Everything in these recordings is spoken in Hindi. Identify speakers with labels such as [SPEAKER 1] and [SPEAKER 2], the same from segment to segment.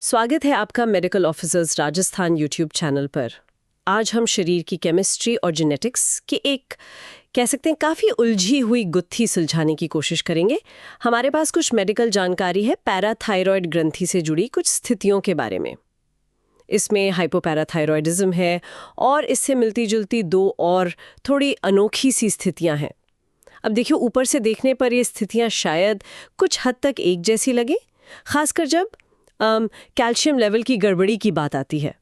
[SPEAKER 1] स्वागत है आपका medical officers Rajasthan YouTube channel पर। आज हम शरीर की केमिस्ट्री और जेनेटिक्स के एक कह सकते हैं काफ़ी उलझी हुई गुत्थी सुलझाने की कोशिश करेंगे। हमारे पास कुछ मेडिकल जानकारी है पैराथायरॉयड ग्रंथि से जुड़ी कुछ स्थितियों के बारे में। इसमें हाइपोपैराथायरॉयडिज्म है और इससे मिलती जुलती दो और थोड़ी अनोखी सी स्थितियां हैं। अब देखिए, ऊपर से देखने पर ये स्थितियां शायद कुछ हद तक एक जैसी लगे, खासकर जब कैल्शियम लेवल की गड़बड़ी की बात आती है।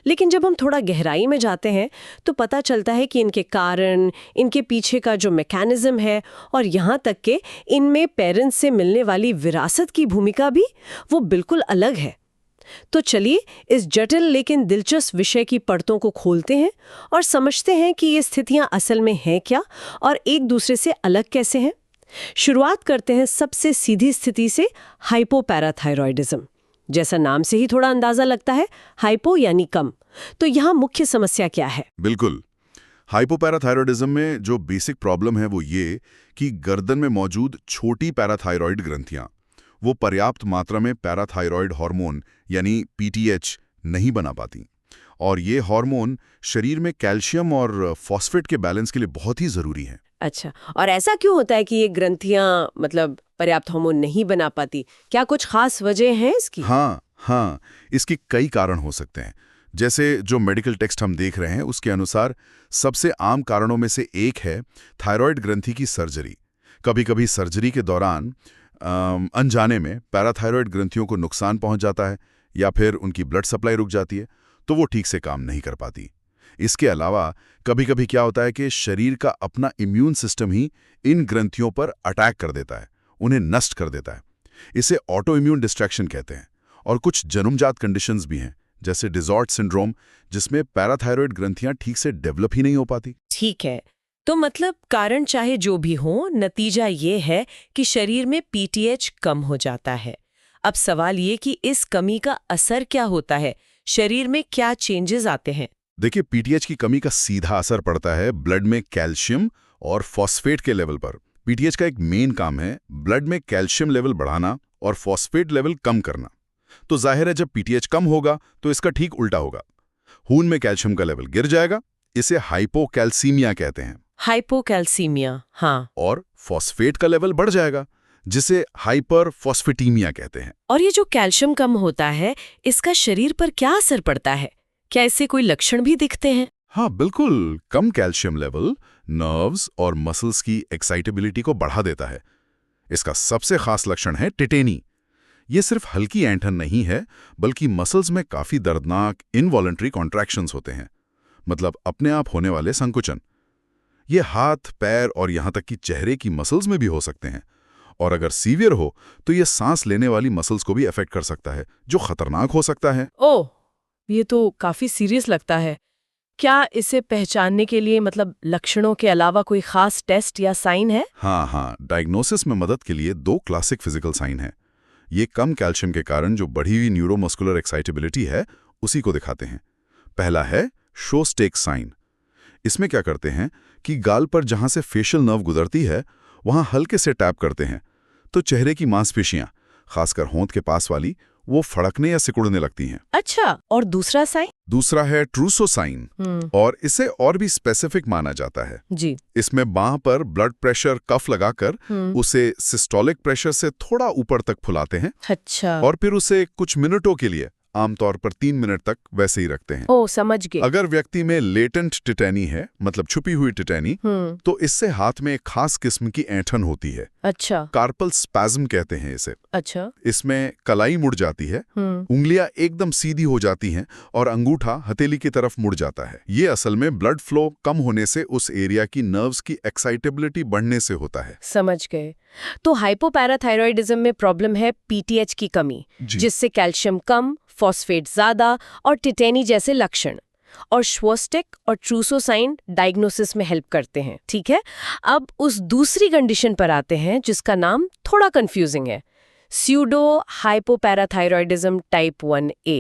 [SPEAKER 1] लेकिन जब हम थोड़ा गहराई में जाते हैं तो पता चलता है कि इनके कारण, इनके पीछे का जो मैकेनिज्म है और यहाँ तक कि इनमें पेरेंट्स से मिलने वाली विरासत की भूमिका भी वो बिल्कुल अलग है। तो चलिए इस जटिल लेकिन दिलचस्प विषय की परतों को खोलते हैं और समझते हैं कि ये स्थितियां असल में हैं क्या और एक दूसरे से अलग कैसे हैं। शुरुआत करते हैं सबसे सीधी स्थिति से, हाइपोपैराथायरॉयडिज्म। जैसा नाम से ही थोड़ा अंदाजा लगता है, हाइपो यानी कम। तो यहाँ मुख्य समस्या क्या है?
[SPEAKER 2] बिल्कुल, हाइपोपैराथायरॉयडिज्म में जो बेसिक प्रॉब्लम है वो ये कि गर्दन में मौजूद छोटी पैराथायरॉयड ग्रंथियां वो पर्याप्त मात्रा में पैराथायरॉयड हार्मोन यानी पीटीएच नहीं बना पाती। और ये हार्मोन शरीर में कैल्शियम और फॉस्फेट के बैलेंस के लिए बहुत ही जरूरी है।
[SPEAKER 1] अच्छा, और ऐसा क्यों होता है कि ये ग्रंथियां पर्याप्त हार्मोन नहीं बना पाती? क्या कुछ खास वजह है इसकी?
[SPEAKER 2] हाँ, इसके कई कारण हो सकते हैं। जैसे जो मेडिकल टेक्स्ट हम देख रहे हैं उसके अनुसार सबसे आम कारणों में से एक है थायराइड ग्रंथि की सर्जरी। कभी कभी सर्जरी के दौरान अनजाने में पैराथायरॉयड ग्रंथियों को नुकसान पहुंच जाता है या फिर उनकी ब्लड सप्लाई रुक जाती है, तो वो ठीक से काम नहीं कर पाती। इसके अलावा कभी कभी क्या होता है कि शरीर का अपना इम्यून सिस्टम ही इन ग्रंथियों पर अटैक कर देता है, उन्हें नष्ट कर देता है। इसे ऑटो इम्यून डिस्ट्रैक्शन कहते हैं। और कुछ जन्मजात कंडीशंस भी हैं, जैसे डिसॉर्डर सिंड्रोम, जिसमें पैराथायरॉयड ग्रंथियां ठीक से डेवलप ही नहीं हो पाती।
[SPEAKER 1] ठीक है, तो कारण चाहे जो भी हो, नतीजा ये है कि शरीर में पीटीएच कम हो जाता है। अब सवाल ये कि इस कमी का असर क्या होता है, शरीर में क्या चेंजेस आते हैं?
[SPEAKER 2] देखिए, पीटीएच की कमी का सीधा असर पड़ता है ब्लड में कैल्शियम और फॉस्फेट के लेवल पर। पीटीएच का एक मेन काम है ब्लड में कैल्शियम लेवल बढ़ाना और फॉस्फेट लेवल कम करना। तो जाहिर है जब पीटीएच कम होगा तो इसका ठीक उल्टा होगा, खून में कैल्शियम का लेवल गिर जाएगा। इसे हाइपोकैल्सीमिया कहते हैं।
[SPEAKER 1] हाइपोकैल्सीमिया, हाँ।
[SPEAKER 2] और फॉस्फेट का लेवल बढ़ जाएगा, जिसे हाइपरफॉस्फेटीमिया कहते हैं।
[SPEAKER 1] और ये जो कैल्शियम कम होता है, इसका शरीर पर क्या असर पड़ता है? क्या इससे कोई लक्षण भी दिखते हैं?
[SPEAKER 2] हाँ बिल्कुल, कम कैल्शियम लेवल नर्व्स और मसल्स की एक्साइटेबिलिटी को बढ़ा देता है। इसका सबसे खास लक्षण है टिटेनी। ये सिर्फ हल्की ऐंठन नहीं है, बल्कि मसल्स में काफी दर्दनाक इनवॉलंटरी कॉन्ट्रैक्शंस होते हैं, मतलब अपने आप होने वाले संकुचन। ये हाथ, पैर और यहां तक कि चेहरे की मसल्स में भी हो सकते हैं। और अगर सीवियर हो तो ये सांस लेने वाली मसल्स को भी अफेक्ट कर सकता है, जो खतरनाक हो सकता है।
[SPEAKER 1] ओह, ये तो काफी सीरियस लगता है। क्या इसे पहचानने के लिए लक्षणों के अलावा कोई खास टेस्ट या साइन है?
[SPEAKER 2] हाँ, डायग्नोसिस में मदद के लिए दो क्लासिक फिजिकल साइन हैं। ये कम कैल्शियम के कारण जो बढ़ी हुई न्यूरोमस्कुलर एक्साइटेबिलिटी है उसी को दिखाते हैं। पहला है शोस्टेक साइन। इसमें क्या करते हैं कि गाल पर जहां से फेशियल नर्व गुजरती है वहां हल्के से टैप करते हैं, तो चेहरे की मांसपेशियां, खासकर होंठ के पास वाली, वो फड़कने या सिकुड़ने लगती हैं।
[SPEAKER 1] अच्छा, और दूसरा साइन?
[SPEAKER 2] दूसरा है ट्रूसो साइन, और इसे और भी स्पेसिफिक माना जाता है
[SPEAKER 1] जी।
[SPEAKER 2] इसमें बांह पर ब्लड प्रेशर कफ लगाकर उसे सिस्टोलिक प्रेशर से थोड़ा ऊपर तक फुलाते हैं।
[SPEAKER 1] अच्छा।
[SPEAKER 2] और फिर उसे कुछ मिनटों के लिए, आमतौर पर 3 मिनट तक वैसे ही रखते हैं।
[SPEAKER 1] ओह, समझ गए।
[SPEAKER 2] अगर व्यक्ति में लेटेंट टिटेनी है, मतलब छुपी हुई टिटेनी, तो इससे हाथ में एक खास किस्म की ऐंठन होती है।
[SPEAKER 1] अच्छा।
[SPEAKER 2] कार्पल स्पैज्म कहते हैं इसे।
[SPEAKER 1] अच्छा।
[SPEAKER 2] इसमें कलाई मुड़ जाती है, उंगलियां एकदम सीधी हो जाती हैं और अंगूठा हथेली की तरफ मुड़ जाता है। ये असल में ब्लड फ्लो कम होने से उस एरिया की नर्व्स की एक्साइटेबिलिटी बढ़ने से होता है।
[SPEAKER 1] समझ गए। तो हाइपोपैराथायरॉयडिज्म में प्रॉब्लम है पीटीएच की कमी, जिससे कैल्शियम कम, फॉस्फेट ज्यादा और टिटेनी जैसे लक्षण। और श्वोस्टेक और ट्रूसो साइन डायग्नोसिस में हेल्प करते हैं। ठीक है, अब उस दूसरी कंडीशन पर आते हैं जिसका नाम थोड़ा कंफ्यूजिंग है, pseudo hypoparathyroidism type 1A।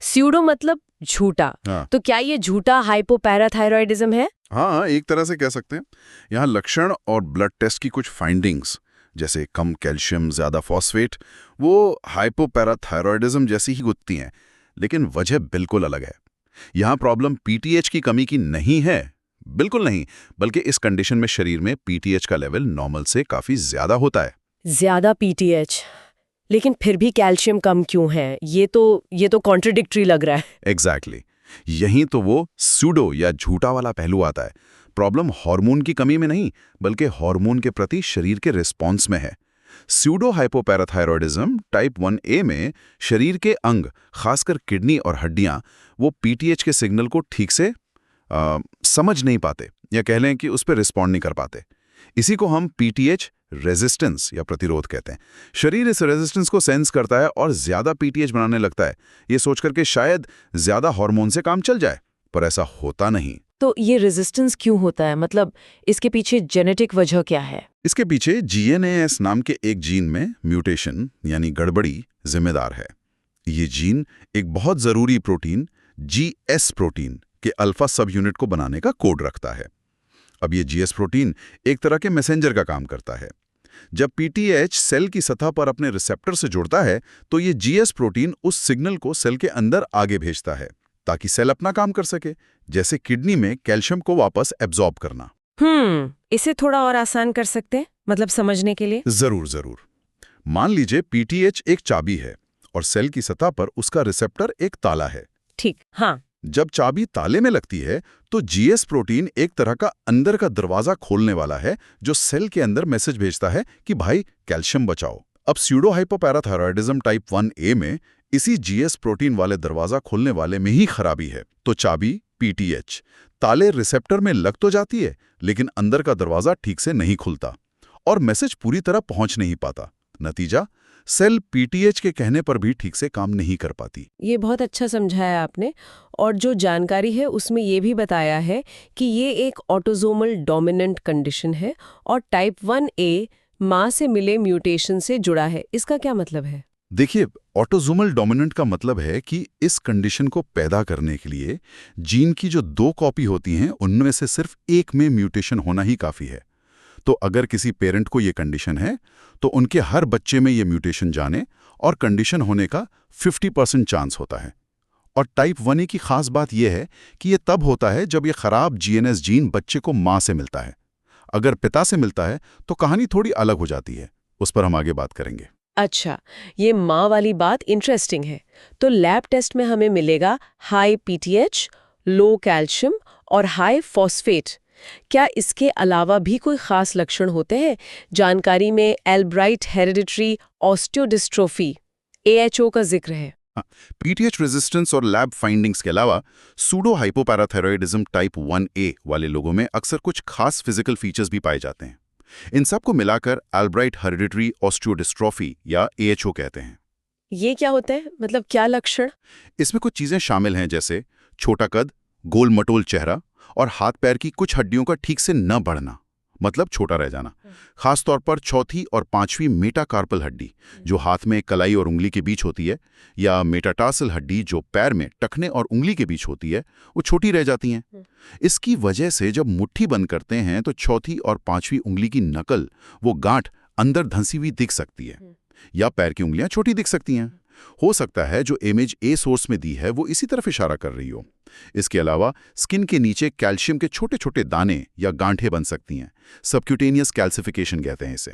[SPEAKER 1] Pseudo मतलब झूठा। तो क्या ये झूठा हाइपोपैराथायरॉयडिज्म है?
[SPEAKER 2] हाँ, एक तरह से कह सकते हैं। यहाँ लक्षण और ब्लड टेस्ट की कुछ फाइंडिंग्स, जैसे कम कैल्शियम, ज्यादा फॉस्फेट, वो हाइपोपैराथायरॉयडिज्म जैसी ही गुत्थी हैं, लेकिन वजह बिल्कुल अलग है। यहाँ प्रॉब्लम पीटीएच की कमी की नहीं है, बिल्कुल नहीं, बल्कि इस कंडीशन में शरीर में पीटीएच का लेवल नॉर्मल से काफी ज्यादा होता है।
[SPEAKER 1] ज्यादा पीटीएच, लेकिन फिर भी कैल्शियम कम क्यों है? ये तो कॉन्ट्रडिक्टरी लग रहा है।
[SPEAKER 2] एग्जैक्टली यहीं तो वो सूडो या झूठा वाला पहलू आता है। प्रॉब्लम हार्मोन की कमी में नहीं, बल्कि हार्मोन के प्रति शरीर के रिस्पॉन्स में है। सूडो हाइपोपैराथायरॉयडिज्म टाइप 1A में शरीर के अंग, खासकर किडनी और हड्डियां, वो पीटीएच के सिग्नल को ठीक से समझ नहीं पाते, या कह लें कि उस पर रिस्पॉन्ड नहीं कर पाते। इसी को हम पीटीएच रेजिस्टेंस या प्रतिरोध कहते हैं। शरीर इस रेजिस्टेंस को सेंस करता है और ज्यादा पीटीएच बनाने लगता है, ये सोचकर के शायद ज्यादा हार्मोन से काम चल जाए, पर ऐसा होता नहीं।
[SPEAKER 3] तो ये रेजिस्टेंस क्यों होता है? मतलब इसके पीछे जेनेटिक वजह क्या है?
[SPEAKER 2] इसके पीछे जीएनएस नाम के एक जीन में म्यूटेशन यानी गड़बड़ी जिम्मेदार है। ये जीन एक बहुत जरूरी प्रोटीन जीएस प्रोटीन के अल्फा सब यूनिट को बनाने का कोड रखता है। अब ये जीएस प्रोटीन एक तरह के मैसेंजर का काम करता है। जब पीटीएच सेल की सतह पर अपने रिसेप्टर से जुड़ता है, तो ये जीएस प्रोटीन उस सिग्नल को सेल के अंदर आगे भेजता है ताकि सेल अपना काम कर सके, जैसे किडनी में कैल्शियम को वापस एब्जॉर्ब करना।
[SPEAKER 3] इसे थोड़ा और आसान कर सकते हैं, मतलब समझने के लिए?
[SPEAKER 2] जरूर। मान लीजिए पीटीएच एक चाबी है और सेल की सतह पर उसका रिसेप्टर एक ताला है।
[SPEAKER 3] ठीक, हाँ।
[SPEAKER 2] जब चाबी ताले में लगती है, तो जीएस प्रोटीन एक तरह का अंदर का दरवाजा खोलने वाला है, जो सेल के अंदर मैसेज भेजता है कि भाई कैल्शियम बचाओ। अब स्यूडो हाइपोपैराथायरॉयडिज्म टाइप 1A में इसी जीएस प्रोटीन वाले दरवाजा खोलने वाले में ही खराबी है। तो चाबी पीटीएच ताले रिसेप्टर में लग तो जाती है, लेकिन अंदर का दरवाजा ठीक से नहीं खुलता और मैसेज पूरी तरह पहुंच नहीं पाता। नतीजा, सेल पीटीएच के कहने पर भी ठीक से काम नहीं कर पाती।
[SPEAKER 1] ये बहुत अच्छा समझाया आपने, और जो जानकारी है उसमें ये भी बताया है कि ये एक ऑटोसोमल डोमिनेंट कंडीशन है और टाइप 1A माँ से मिले म्यूटेशन से जुड़ा है। इसका क्या मतलब है?
[SPEAKER 2] देखिए, ऑटोसोमल डोमिनेंट का मतलब है कि इस कंडीशन को पैदा करने के लिए जीन की जो 2 कॉपी होती हैं, उनमें से सिर्फ एक में म्यूटेशन होना ही काफी है। तो अगर किसी पेरेंट को ये कंडीशन है, तो उनके हर बच्चे में ये म्यूटेशन जाने और कंडीशन होने का 50% चांस होता है। और टाइप 1A की खास बात यह है कि ये तब होता है जब ये खराब जीएनएस जीन बच्चे को माँ से मिलता है। अगर पिता से मिलता है तो कहानी थोड़ी अलग हो जाती है, उस पर हम आगे बात करेंगे।
[SPEAKER 1] अच्छा, ये माँ वाली बात इंटरेस्टिंग है। तो लैब टेस्ट में हमें मिलेगा हाई पीटीएच, लो कैल्शियम और हाई फॉस्फेट। क्या इसके अलावा भी कोई खास लक्षण होते हैं? जानकारी में एल्ब्राइट हेरिडिटरी ऑस्टियोडिस्ट्रोफी AHO का जिक्र है।
[SPEAKER 2] पीटीएच रेजिस्टेंस और लैब फाइंडिंग्स के अलावा सूडो हाइपोपैराथायरॉयडिज्म टाइप 1A वाले लोगों में अक्सर कुछ खास फिजिकल फीचर्स भी पाए जाते हैं। इन सब को मिलाकर एल्ब्राइट हेरिडिटरी ऑस्टियोडिस्ट्रोफी या AHO कहते हैं।
[SPEAKER 1] ये क्या होता है? मतलब क्या लक्षण?
[SPEAKER 2] इसमें कुछ चीजें शामिल हैं, जैसे छोटा कद, गोल मटोल चेहरा और हाथ पैर की कुछ हड्डियों का ठीक से न बढ़ना, मतलब छोटा रह जाना। खासतौर पर चौथी और 5वीं मेटाकार्पल हड्डी, जो हाथ में कलाई और उंगली के बीच होती है, या मेटाटार्सल हड्डी, जो पैर में टखने और उंगली के बीच होती है, वो छोटी रह जाती हैं। इसकी वजह से जब मुट्ठी बंद करते हैं तो चौथी और 5वीं उंगली की नकल, वो गांठ, अंदर धंसी हुई दिख सकती है, या पैर की उंगलियां छोटी दिख सकती हैं। हो सकता है जो इमेज ए सोर्स में दी है वो इसी तरफ इशारा कर रही हो। इसके अलावा स्किन के नीचे कैल्शियम के छोटे छोटे दाने या गांठें बन सकती हैं, सबक्यूटेनियस कैल्सिफिकेशन कहते हैं इसे।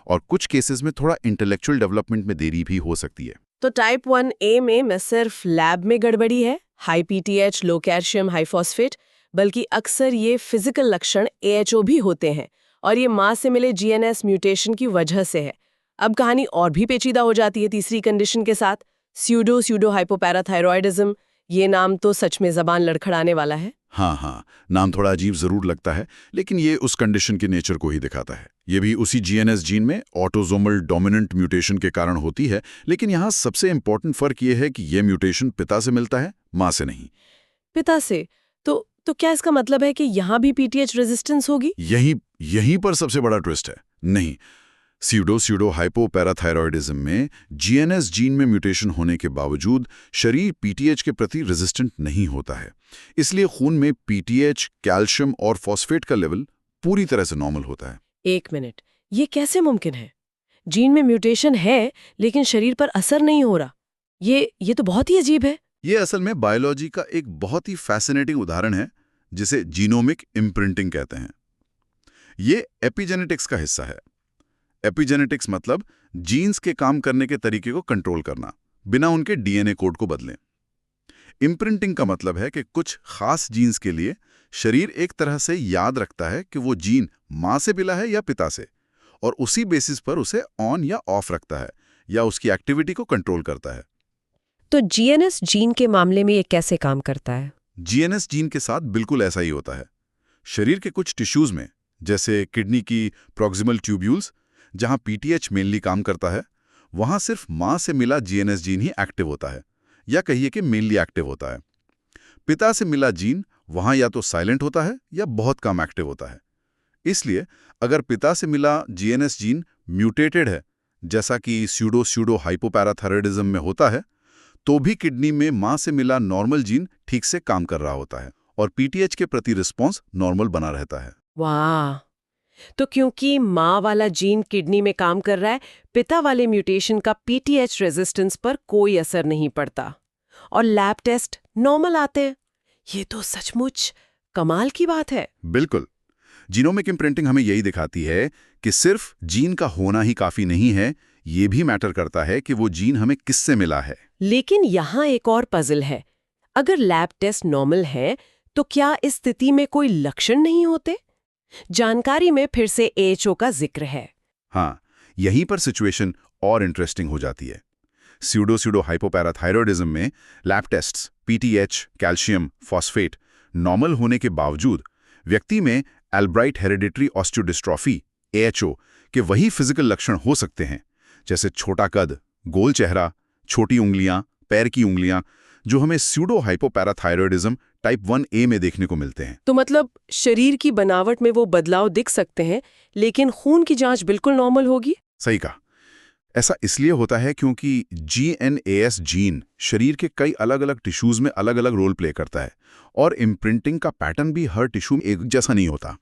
[SPEAKER 2] और कुछ केसेस में थोड़ा इंटेलेक्चुअल डेवलपमेंट में देरी भी हो सकती है।
[SPEAKER 1] तो टाइप 1A में सिर्फ लैब में गड़बड़ी है, हाई पीटीएच, लो कैल्शियम, हाई फॉस्फेट, बल्कि अक्सर ये फिजिकल लक्षण AHO भी होते हैं, और ये माँ से मिले जीएनएस म्यूटेशन की वजह से है। अब कहानी और भी पेचीदा हो जाती है तीसरी कंडीशन के साथ, स्यूडो हाइपोपैराथायरॉयडिज्म। ये नाम तो सच में जबान लड़खड़ाने वाला है।
[SPEAKER 2] हाँ, नाम थोड़ा अजीब जरूर लगता है, लेकिन ये उस कंडीशन के नेचर को ही दिखाता है। ये भी उसी जीएनएस जीन में ऑटोसोमल डोमिनेंट म्यूटेशन के कारण होती है, लेकिन यहाँ सबसे इंपॉर्टेंट फर्क ये है कि ये म्यूटेशन पिता से मिलता है, माँ से नहीं।
[SPEAKER 1] पिता से? तो क्या इसका मतलब है कि यहाँ भी पीटीएच रेजिस्टेंस होगी?
[SPEAKER 2] यहीं पर सबसे बड़ा ट्विस्ट है। नहीं, स्यूडो हाइपोपैराथायरॉयडिज्म में जीएनएस जीन में म्यूटेशन होने के बावजूद शरीर पीटीएच के प्रति रेजिस्टेंट नहीं होता है। इसलिए खून में पीटीएच, कैल्शियम और फॉस्फेट का लेवल पूरी तरह से नॉर्मल होता है।
[SPEAKER 1] एक मिनट, ये कैसे मुमकिन है? जीन में म्यूटेशन है लेकिन शरीर पर असर नहीं हो रहा। ये तो बहुत ही अजीब है।
[SPEAKER 2] ये असल में बायोलॉजी का एक बहुत ही फैसिनेटिंग उदाहरण है, जिसे जीनोमिक इम्प्रिंटिंग कहते हैं। ये एपिजेनेटिक्स का हिस्सा है। एपिजेनेटिक्स मतलब जीन्स के काम करने के तरीके को कंट्रोल करना, बिना उनके डीएनए कोड को बदलें। इम्प्रिंटिंग का मतलब है कि कुछ खास जीन्स के लिए शरीर एक तरह से याद रखता है कि वो जीन माँ से मिला है या पिता से, और उसी बेसिस पर उसे ऑन या ऑफ रखता है या उसकी एक्टिविटी को कंट्रोल करता है।
[SPEAKER 1] तो जीएनएस जीन के मामले में ये कैसे काम करता है?
[SPEAKER 2] जीएनएस जीन के साथ बिल्कुल ऐसा ही होता है। शरीर के कुछ टिश्यूज में, जैसे किडनी की प्रॉक्सिमल ट्यूब्यूल्स, जहां पीटीएच मेनली काम करता है, वहां सिर्फ मां से मिला जीएनएस जीन ही एक्टिव होता है, या कहिए कि मेनली एक्टिव होता है। पिता से मिला जीन वहां या तो साइलेंट होता है या बहुत कम एक्टिव होता है। इसलिए अगर पिता से मिला जीएनएस जीन म्यूटेटेड है, जैसा कि स्यूडो हाइपोपैराथायरॉयडिज्म में होता है, तो भी किडनी में मां से मिला नॉर्मल जीन ठीक से काम कर रहा होता है और पीटीएच के प्रति रिस्पॉन्स नॉर्मल बना रहता है।
[SPEAKER 1] वाह! तो क्योंकि माँ वाला जीन किडनी में काम कर रहा है, पिता वाले म्यूटेशन का पीटीएच रेजिस्टेंस पर कोई असर नहीं पड़ता और लैब टेस्ट नॉर्मल आते हैं। ये तो सचमुच कमाल की बात है।
[SPEAKER 2] बिल्कुल। जीनोमिक इम्प्रिंटिंग हमें यही दिखाती है कि सिर्फ जीन का होना ही काफी नहीं है, ये भी मैटर करता है कि वो जीन हमें किससे मिला है।
[SPEAKER 1] लेकिन यहाँ एक और पजल है। अगर लैब टेस्ट नॉर्मल है, तो क्या इस स्थिति में कोई लक्षण नहीं होते? जानकारी में फिर से एएचओ का जिक्र है।
[SPEAKER 2] हाँ, यहीं पर सिचुएशन और इंटरेस्टिंग हो जाती है। स्यूडो हाइपोपैराथायरॉयडिज्म में lab tests PTH, calcium, phosphate normal होने के बावजूद व्यक्ति में एल्ब्राइट हेरिडिटरी ऑस्टियोडिस्ट्रॉफी एएचओ के वही फिजिकल लक्षण हो सकते हैं, जैसे छोटा कद, गोल चेहरा, छोटी उंगलियां, पैर की उंगलियां, जो हमें स्यूडो हाइपोपैराथायरॉयडिज्म टाइप 1A में देखने को मिलते हैं।
[SPEAKER 1] तो मतलब शरीर की बनावट में वो बदलाव दिख सकते हैं, लेकिन खून की जांच बिल्कुल नॉर्मल होगी?
[SPEAKER 2] सही कहा। ऐसा इसलिए होता है क्योंकि जीएनएस जीन शरीर के कई अलग अलग टिश्यूज में अलग अलग रोल प्ले करता है और इम्प्रिंटिंग का पैटर्न भी हर टिश्यू में एक जैसा नहीं होता।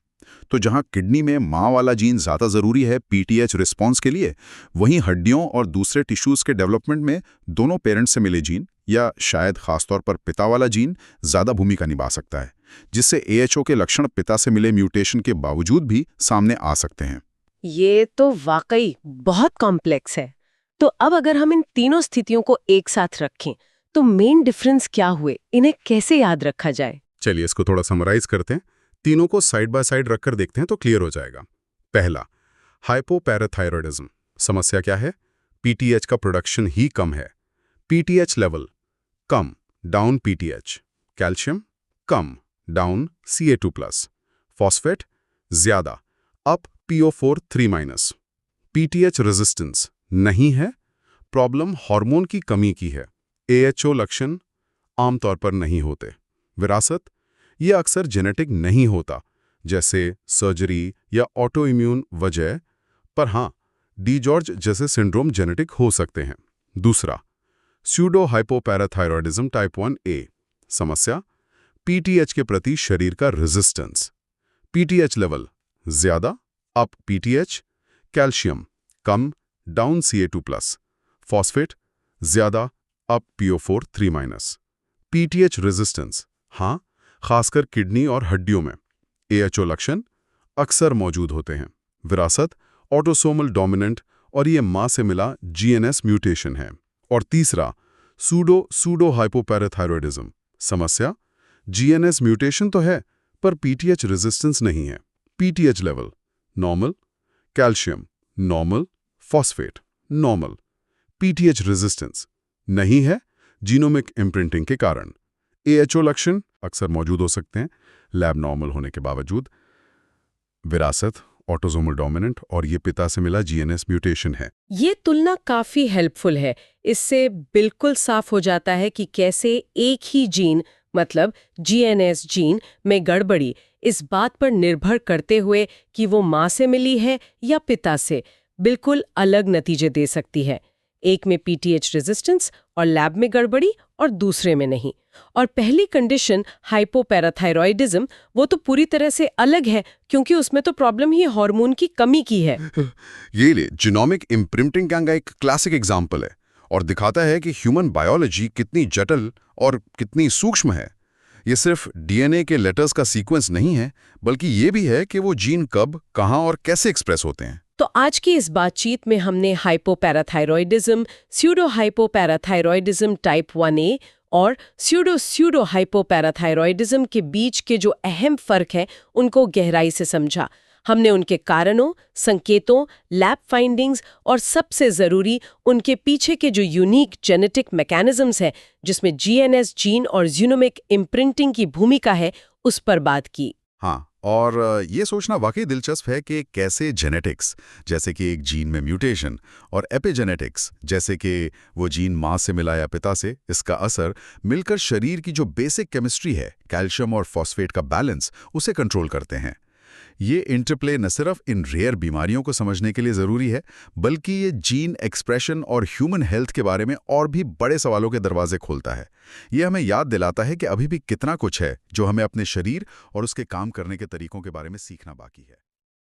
[SPEAKER 2] तो जहां किडनी में माँ वाला जीन ज़्यादा ज़रूरी है पीटीएच रिस्पॉन्स के लिए, वहीं हड्डियों और दूसरे टिश्यूज के डेवलपमेंट में दोनों पेरेंट्स से मिले जीन या शायद खासतौर पर पिता वाला जीन ज़्यादा भूमिका निभा सकता है, जिससे एएचओ के लक्षण पिता से मिले म्यूटेशन के बावजूद भी सामने आ सकते हैं।
[SPEAKER 1] ये तो वाकई बहुत कॉम्प्लेक्स है। तो अब अगर हम इन तीनों स्थितियों को एक साथ रखें, तो मेन डिफरेंस क्या हुए? इन्हें कैसे याद रखा जाए?
[SPEAKER 2] चलिए इसको थोड़ा समराइज करते हैं। तीनों को साइड बाय साइड रखकर देखते हैं तो क्लियर हो जाएगा। पहला, हाइपोपैराथायरॉयडिज्म। समस्या क्या है? पीटीएच का प्रोडक्शन ही कम है। पीटीएच लेवल कम, डाउन पीटीएच। कैल्शियम कम, डाउन Ca2+। फॉस्फेट ज्यादा, अप PO4 3-। पीटीएच रेजिस्टेंस नहीं है, प्रॉब्लम हार्मोन की कमी की है। एएचओ लक्षण आमतौर पर नहीं होते। विरासत, ये अक्सर जेनेटिक नहीं होता, जैसे सर्जरी या ऑटो इम्यून वजह, पर हाँ, डी जॉर्ज जैसे सिंड्रोम जेनेटिक हो सकते हैं। दूसरा, स्यूडो हाइपोपैराथायरॉयडिज्म टाइप 1A। समस्या, पीटीएच के प्रति शरीर का रेजिस्टेंस। पीटीएच लेवल ज्यादा, अप पीटीएच। कैल्शियम कम, डाउन Ca2+। फॉस्फेट ज्यादा, अप PO4 3-। पीटीएच रेजिस्टेंस हाँ, खासकर किडनी और हड्डियों में। एएचओ लक्षण अक्सर मौजूद होते हैं। विरासत, ऑटोसोमल डोमिनेंट, और ये मां से मिला जीएनएस म्यूटेशन है। और तीसरा, सूडो हाइपोपैराथायरॉयडिज्म। समस्या, जीएनएस म्यूटेशन तो है पर पीटीएच रेजिस्टेंस नहीं है। PTH level normal, calcium normal, phosphate normal. PTH resistance नहीं है जीनोमिक इम्प्रिंटिंग के कारण। एएचओ लक्षण अक्सर मौजूद हो सकते हैं लैब नॉर्मल होने के बावजूद। विरासत, ऑटोसोमल डोमिनेंट, और ये पिता से मिला जीएनएस म्यूटेशन है।
[SPEAKER 1] ये तुलना काफी हेल्पफुल है। इससे बिल्कुल साफ हो जाता है कि कैसे एक ही जीन, मतलब जीएनएस जीन में गड़बड़ी इस बात पर निर्भर करते हुए कि वो माँ से मिली है या पिता से, बिल्कुल अलग नतीजे दे सकती है। एक में पीटीएच रेजिस्टेंस और लैब में गड़बड़ी और दूसरे में नहीं। और पहली कंडीशन हाइपोपैराथायरॉयडिज्म, वो तो पूरी तरह से अलग है क्योंकि उसमें तो प्रॉब्लम ही हार्मोन की कमी की है।
[SPEAKER 4] ये ले जीनोमिक इम्प्रिंटिंग का एक क्लासिक एग्जाम्पल है और दिखाता है कि ह्यूमन बायोलॉजी कितनी जटिल और कितनी सूक्ष्म है। ये सिर्फ डीएनए के लेटर्स का सीक्वेंस नहीं है, बल्कि ये भी है कि वो जीन कब, कहाँ और कैसे एक्सप्रेस होते हैं।
[SPEAKER 1] तो आज की इस बातचीत में हमने hypoparathyroidism, pseudo hypoparathyroidism type 1A और स्यूडो हाइपोपैराथायरॉयडिज्म के बीच के जो अहम फर्क है उनको गहराई से समझा। हमने उनके कारणों, संकेतों, लैब फाइंडिंग्स और सबसे ज़रूरी उनके पीछे के जो यूनिक जेनेटिक मैकेनिज्म्स हैं जिसमें जीएनएस जीन और जीनोमिक इम्प्रिंटिंग की भूमिका है, उस पर बात की।
[SPEAKER 2] हाँ, और ये सोचना वाकई दिलचस्प है कि कैसे जेनेटिक्स, जैसे कि एक जीन में म्यूटेशन, और एपिजेनेटिक्स, जैसे कि वो जीन माँ से मिला या पिता से, इसका असर मिलकर शरीर की जो बेसिक केमिस्ट्री है, कैल्शियम और फॉस्फेट का बैलेंस, उसे कंट्रोल करते हैं। ये इंटरप्ले न सिर्फ इन रेयर बीमारियों को समझने के लिए ज़रूरी है, बल्कि ये जीन एक्सप्रेशन और ह्यूमन हेल्थ के बारे में और भी बड़े सवालों के दरवाजे खोलता है। ये हमें याद दिलाता है कि अभी भी कितना कुछ है जो हमें अपने शरीर और उसके काम करने के तरीकों के बारे में सीखना बाकी है।